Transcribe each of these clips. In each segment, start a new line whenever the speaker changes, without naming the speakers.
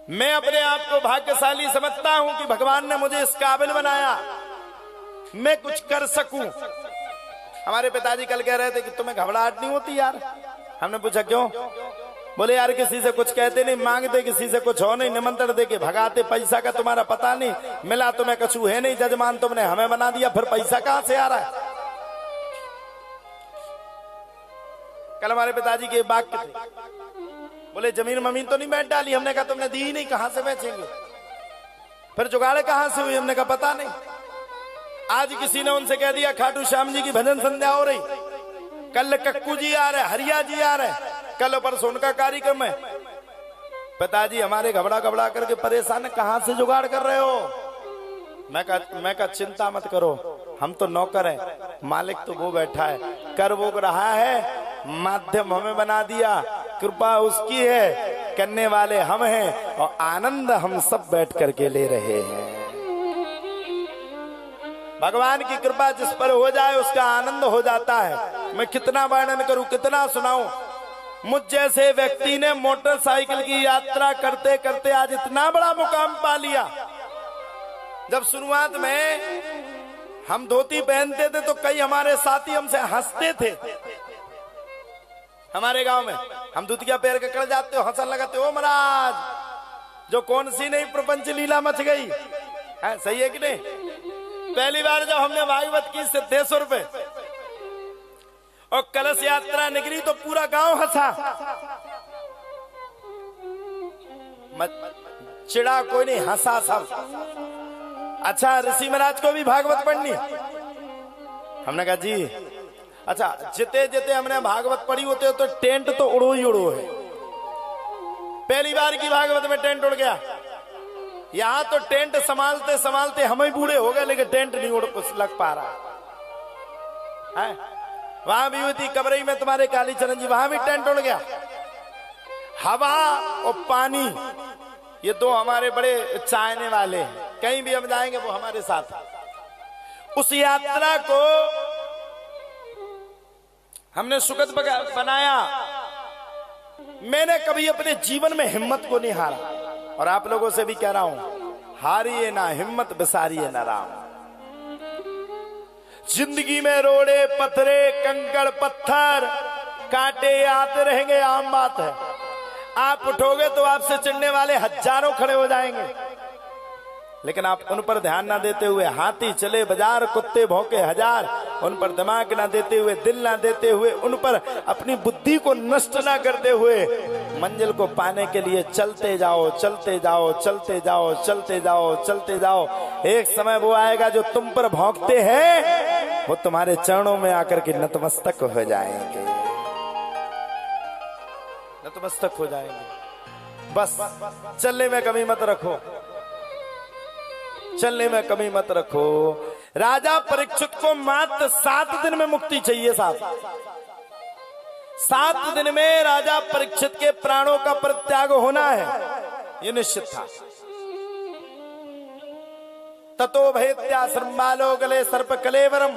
मैं अपने आप को भाग्यशाली समझता हूं कि भगवान ने मुझे इस काबिल बनाया मैं कुछ कर सकूं। हमारे पिताजी कल कह रहे थे कि तुम्हें घबराहट नहीं होती यार। हमने पूछा क्यों? बोले यार किसी से कुछ कहते नहीं, मांगते किसी से कुछ हो नहीं, निमंत्रण दे के भगाते, पैसा का तुम्हारा पता नहीं, मिला तुम्हें कछु है नहीं, जजमान तुमने हमें बना दिया, फिर पैसा कहां से आ रहा है? कल हमारे पिताजी के वाक्य थे, बोले जमीन ममीन तो नहीं बैठ डाली। हमने कहा तुमने दी ही नहीं, कहां से बेचेंगे? फिर जुगाड़ कहां से हुई? हमने कहा पता नहीं। आज किसी ने उनसे कह दिया खाटू श्याम जी की भजन संध्या हो रही, कल कक्कू जी आ रहे, हरिया जी आ रहे, कल परसों उनका कार्यक्रम है। पिताजी हमारे घबरा घबरा करके परेशान है, कहां से जुगाड़ कर रहे हो? मैं कहा चिंता मत करो, हम तो नौकर हैं, मालिक तो वो बैठा है, कर वो रहा है, माध्यम हमें बना दिया, कृपा उसकी है, करने वाले हम हैं और आनंद हम सब बैठ करके ले रहे हैं। भगवान की कृपा जिस पर हो जाए उसका आनंद हो जाता है। मैं कितना वर्णन करूं, कितना सुनाऊं। मुझ जैसे व्यक्ति ने मोटरसाइकिल की यात्रा करते करते आज इतना बड़ा मुकाम पा लिया। जब शुरुआत में हम धोती पहनते थे तो कई हमारे साथी हमसे हंसते थे। हमारे गांव में हम धुतिया पैर के कड़ जाते हो, हंसन लगाते हो, महाराज जो कौन सी नई प्रपंच लीला मच गई है, सही है कि नहीं? पहली बार जब हमने भागवत की सिद्धेश्वर पे और कलश यात्रा निकली तो पूरा गांव हंसा। चिड़ा कोई नहीं, हंसा सब। अच्छा ऋषि महाराज को भी भागवत पढ़नी? हमने कहा जी। अच्छा जिते जिते हमने भागवत पढ़ी होते हो तो टेंट तो उड़ो ही उड़ो है। पहली बार की भागवत में टेंट उड़ गया। यहां तो टेंट संभालते संभालते हम ही बूढ़े हो गए, लेकिन टेंट नहीं उड़ कुछ लग पा रहा है। वहां भी हुई थी कबरई में तुम्हारे कालीचरण जी, वहां भी टेंट उड़ गया। हवा और पानी ये दो हमारे बड़े चाहने वाले हैं, कहीं भी हम जाएंगे वो हमारे साथ। उस यात्रा को हमने सुखद बनाया। मैंने कभी अपने जीवन में हिम्मत को नहीं हारा और आप लोगों से भी कह रहा हूं, हारिए ना हिम्मत, बिसारिए ना राम। जिंदगी में रोड़े पत्थरे कंकड़ पत्थर कांटे आते रहेंगे, आम बात है। आप उठोगे तो आपसे चिढ़ने वाले हजारों खड़े हो जाएंगे, लेकिन आप उन पर ध्यान ना देते हुए, हाथी चले बाजार कुत्ते भौंके हजार, उन पर दिमाग ना देते हुए, दिल ना देते हुए, उन पर अपनी बुद्धि को नष्ट ना करते हुए मंजिल को पाने के लिए चलते जाओ, चलते जाओ, चलते जाओ, चलते जाओ, चलते जाओ। एक समय वो आएगा जो तुम पर भौंकते हैं, वो तुम्हारे चरणों में आकर के नतमस्तक हो जाएंगे, नतमस्तक हो जाएंगे। बस चलने में कमी मत रखो, चलने में कमी मत रखो। राजा परीक्षित को मात्र 7 दिन में मुक्ति चाहिए साहब। 7 दिन में राजा परीक्षित के प्राणों का परित्याग होना है, ये निश्चित था। ततो भयत्या श्रृंबालो गले सर्प कलेवरम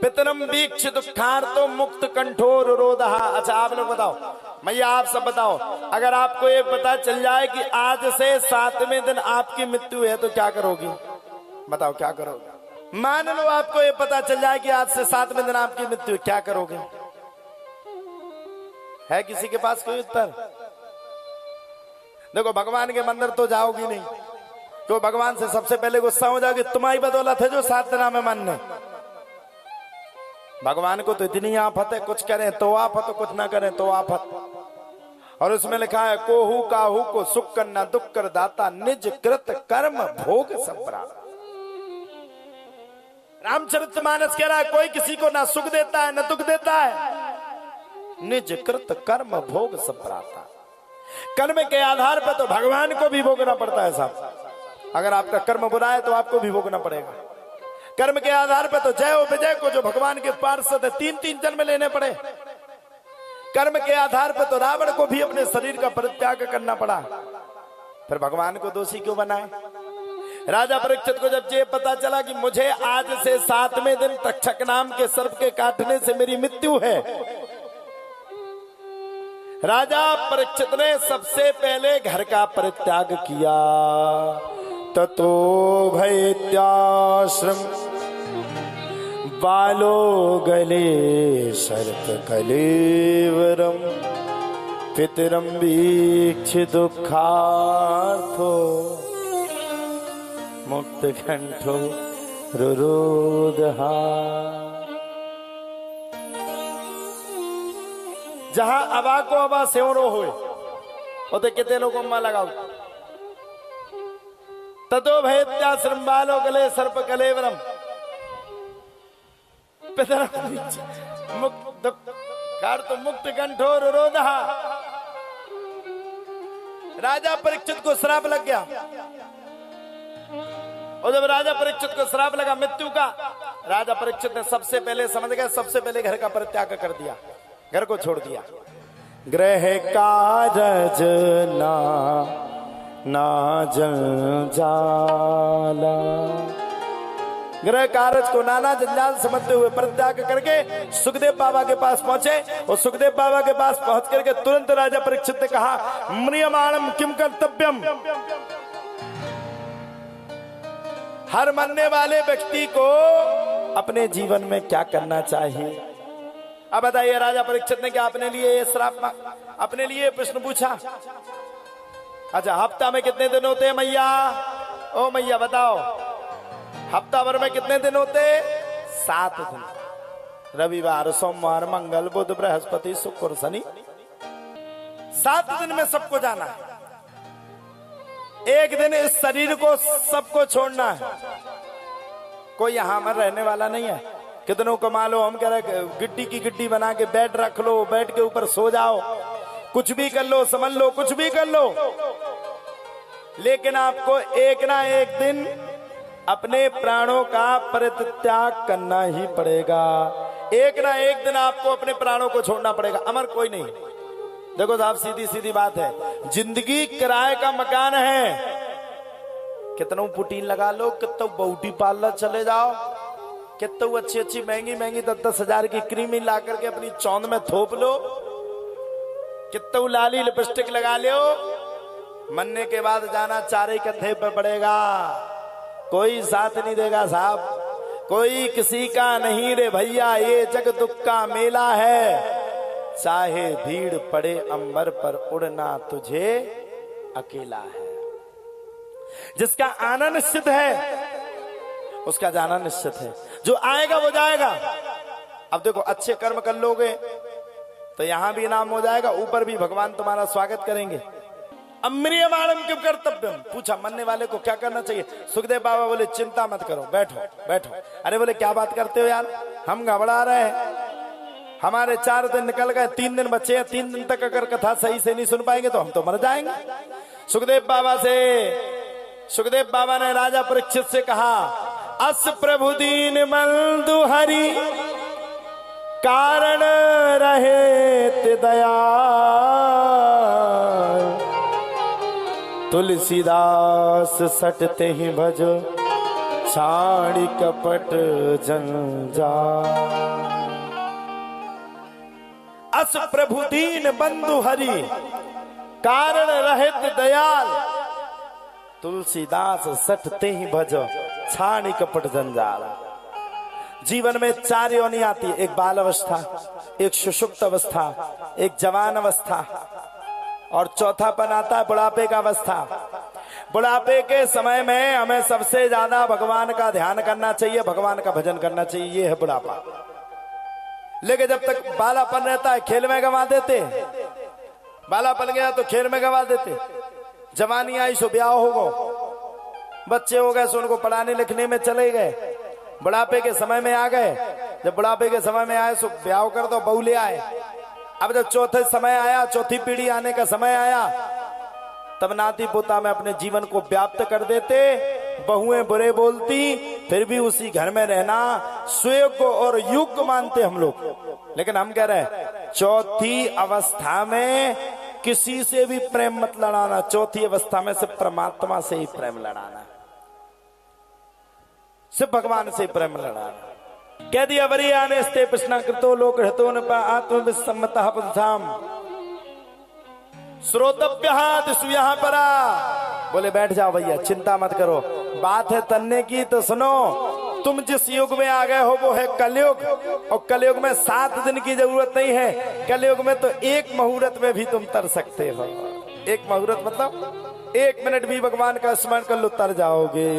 पितरम वीक्ष दुखार्तो मुक्त कंठोर रोदहा। अच्छा आप लोग बताओ, मैया आप सब बताओ, अगर आपको ये पता चल जाए कि आज से 7वें दिन आपकी मृत्यु है तो क्या करोगी? बताओ क्या करोगे? मान लो आपको ये पता चल जाए कि आज से 7वें दिन आपकी मृत्यु, क्या करोगे? है किसी के पास कोई उत्तर? देखो भगवान के मंदिर तो जाओगी नहीं, तो भगवान से सबसे पहले गुस्सा हो जाओगे, तुम्हारी बदौलत है जो 7 दिन में मानने। भगवान को तो इतनी आफत है, कुछ करें तो आफत, कुछ ना करें तो आफत। और उसमें लिखा है कोहू काहू को सुख करना दुख कर दाता, निज कृत कर्म भोग संप्राप्त। रामचरितमानस कह रहा है कोई किसी को ना सुख देता है न दुख देता है, निज कृत कर्म भोग संप्राप्त। कर्म के आधार पर तो भगवान को भी भोगना पड़ता है साहब। अगर आपका कर्म बुरा है तो आपको भी भोगना पड़ेगा। कर्म के आधार पर तो जय और विजय को जो भगवान के पार्षद है 3-3 जन्म लेने पड़े। कर्म के आधार पर तो रावण को भी अपने शरीर का परित्याग करना पड़ा, फिर भगवान को दोषी क्यों बनाए? राजा परीक्षित को जब ये पता चला कि मुझे आज से 7वें दिन तक्षक नाम के सर्प के काटने से मेरी मृत्यु है, राजा परीक्षित ने सबसे पहले घर का परित्याग किया। ततो भैत्याश्रम बालो गले सर्प कलेवरम पितरम वीक्ष दुखार्थो मुक्त कंठो रुरोदहा। जहां अबा को अबा सेवरो होए उते कितने लोगों में लगाओ। ततो भैत्याश्रम बालो गले सर्प कलेवरम मुक्त कंठो रुरोदहा। राजा परीक्षित को श्राप लग गया, और जब राजा परीक्षित को श्राप लगा मृत्यु का, राजा परीक्षित ने सबसे पहले समझ गया, सबसे पहले घर का परित्याग कर दिया, घर को छोड़ दिया। गृह कारज ना जंजाला, गृह कार्य को नाना जंजाल समझते हुए परित्याग करके सुखदेव बाबा के पास पहुंचे, और सुखदेव बाबा के पास पहुंच करके तुरंत राजा परीक्षित ने कहा, म्रियमाणम किम कर्तव्यम। हर मरने वाले व्यक्ति को अपने जीवन में क्या करना चाहिए। अब बताइए राजा परीक्षित ने क्या अपने लिए ये श्राप, अपने लिए प्रश्न पूछा। अच्छा, हफ्ता में कितने दिन होते हैं मैया? ओ मैया बताओ, हफ्ता भर में कितने दिन होते? 7 दिन। रविवार, सोमवार, मंगल, बुध, बृहस्पति, शुक्र, शनि। 7 दिन में सबको जाना है। एक दिन इस शरीर को सबको छोड़ना है। कोई यहां में रहने वाला नहीं है। कितनों को मालूम, हम कह रहे गिट्टी की गिट्टी बना के बेड रख लो, बेड के ऊपर सो जाओ, कुछ भी कर लो, समझ लो, कुछ भी कर लो, लेकिन आपको एक ना एक दिन अपने प्राणों का परित्याग करना ही पड़ेगा। एक ना एक दिन आपको अपने प्राणों को छोड़ना पड़ेगा। अमर कोई नहीं। देखो साहब, सीधी सीधी बात है, जिंदगी किराए का मकान है। कितनों पुटीन लगा लो, कितनों ब्यूटी पार्लर चले जाओ, कितनों अच्छी अच्छी महंगी महंगी 10-10 हजार की क्रीम ला करके अपनी चौंद में थोप लो, कितनों लाली लिपस्टिक लगा लो, मरने के बाद जाना चारे कंधे पर पड़ेगा। कोई साथ नहीं देगा साहब, कोई किसी का नहीं रे भैया। ये जग दुख का मेला है, चाहे भीड़ पड़े अंबर पर उड़ना तुझे अकेला है। जिसका आना निश्चित है उसका जाना निश्चित है। जो आएगा वो जाएगा। अब देखो, अच्छे कर्म कर लोगे तो यहां भी इनाम हो जाएगा, ऊपर भी भगवान तुम्हारा स्वागत करेंगे। अम्रियमाणम किम कर्तव्यम, पूछा मरने वाले को क्या करना चाहिए। सुखदेव बाबा बोले, चिंता मत करो, बैठो बैठो। अरे बोले, क्या बात करते हो यार, हम घबरा रहे हैं। हमारे 4 दिन निकल गए, 3 दिन बचे हैं। 3 दिन तक अगर कथा सही से नहीं सुन पाएंगे तो हम तो मर जाएंगे। सुखदेव बाबा ने राजा परीक्षित से कहा, अस प्रभु दीन बंधु हरि कारण रहे दया, तुलसीदास सटते ही भजो छाड़ी कपट जंजाल। अस प्रभु दीन बंधु हरि कारण रहित दयाल, तुलसीदास सटते ही भजो छाड़ी कपट जंजाल। जीवन में 4 योनि आती है, एक बाल अवस्था, एक सुषुप्त अवस्था, एक जवान अवस्था, और चौथापन आता है बुढ़ापे का अवस्था। बुढ़ापे के समय में हमें सबसे ज्यादा भगवान का ध्यान करना चाहिए, भगवान का भजन करना चाहिए। ये है बुढ़ापा। लेकिन जब तक बालापन रहता है खेल में गंवा देते, बालापन गया तो खेल में गंवा देते। जवानी आई सो ब्याह हो गो, बच्चे हो गए सो उनको पढ़ाने लिखने में चले गए। बुढ़ापे के समय में आ गए, जब बुढ़ापे के समय में आए सो ब्याह कर दो, बहू ले आए। अब जब चौथे समय आया, चौथी पीढ़ी आने का समय आया, तब नाती पोता में अपने जीवन को व्याप्त कर देते। बहुएं बुरे बोलती, फिर भी उसी घर में रहना स्वयं को और युग को मानते हम लोग। लेकिन हम कह रहे हैं, चौथी अवस्था में किसी से भी प्रेम मत लड़ाना। चौथी अवस्था में सिर्फ परमात्मा से ही प्रेम लड़ाना, सिर्फ भगवान से प्रेम लड़ाना। कह दिया, वरियाने स्ते प्रश्न कृतो लोक हतो न आत्मविसम्मतः पुरुषाम श्रोतव्य दिशु यहाँ पर बोले बैठ जाओ भैया, चिंता मत करो, बात है तन्ने की तो सुनो। तुम जिस युग में आ गए हो वो है कलयुग, और कलयुग में 7 दिन की जरूरत नहीं है, कलयुग में तो 1 मुहूर्त में भी तुम तर सकते हो। 1 मुहूर्त मतलब 1 मिनट भी भगवान का स्मरण कर लो तर जाओगे।